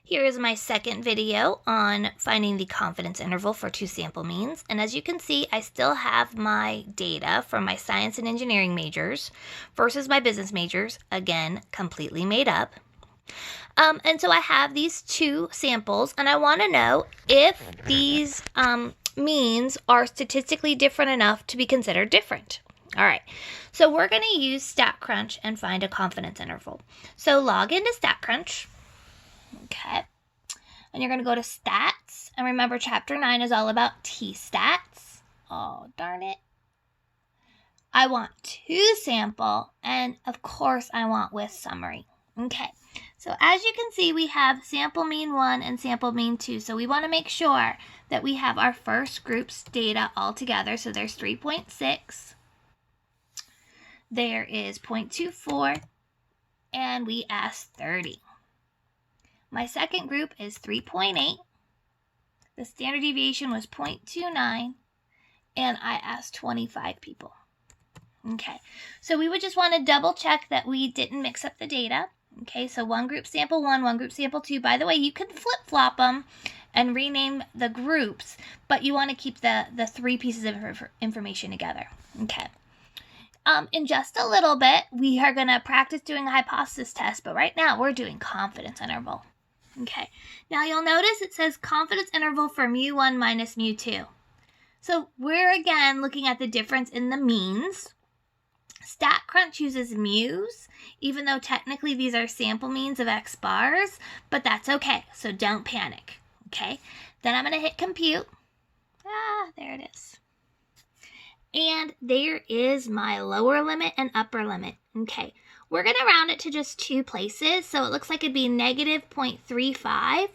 Here is my second video on finding the confidence interval for two sample means. And as you can see, I still have my data from my science and engineering majors versus my business majors, again, completely made up. And so I have these two samples, and I want to know if these means are statistically different enough to be considered different. All right, so we're going to use StatCrunch and find a confidence interval. So log into StatCrunch. Okay, and you're going to go to Stats, and remember Chapter 9 is all about T-stats. Oh, darn it. I want two sample, and of course I want with summary. Okay, so as you can see, we have sample mean 1 and sample mean 2. So we want to make sure that we have our first group's data all together. So there's 3.6. There is 0.24. And we asked 30. My second group is 3.8. The standard deviation was 0.29. And I asked 25 people. Okay, so we would just want to double check that we didn't mix up the data. Okay, so one group sample 1, one group sample 2. By the way, you can flip-flop them and rename the groups, but you want to keep the three pieces of information together. Okay. In just a little bit, we are going to practice doing a hypothesis test, but right now we're doing confidence interval. Okay, now you'll notice it says confidence interval for mu1 minus mu2. So we're again looking at the difference in the means. StatCrunch uses mu's, even though technically these are sample means of X bars, but that's okay, so don't panic, okay? Then I'm going to hit compute. There it is. And there is my lower limit and upper limit. Okay, we're going to round it to just two places, so it looks like it'd be negative 0.35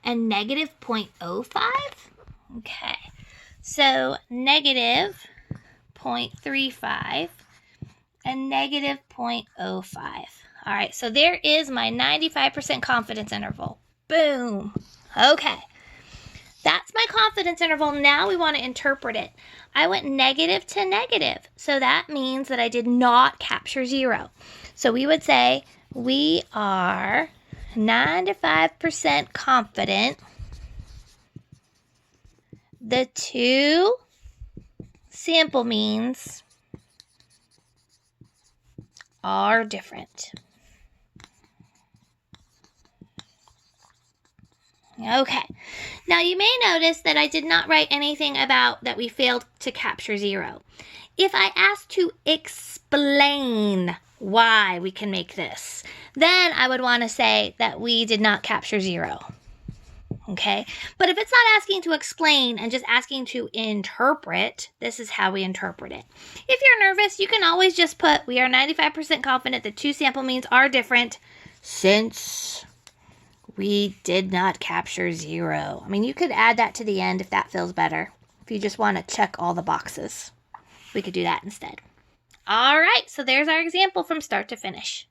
and negative 0.05. Okay, so negative 0.35 and negative 0.05. All right, so there is my 95% confidence interval. Boom. Okay, that's my confidence interval. Now we want to interpret it. I went negative to negative, so that means that I did not capture 0. So we would say we are 95% confident the two sample means are different. Okay, now you may notice that I did not write anything about that we failed to capture 0. If I asked to explain why we can make this, then I would want to say that we did not capture 0. Okay, but if it's not asking to explain and just asking to interpret, this is how we interpret it. If you're nervous, you can always just put, we are 95% confident that two sample means are different since we did not capture 0. I mean, you could add that to the end if that feels better. If you just want to check all the boxes, we could do that instead. All right, so there's our example from start to finish.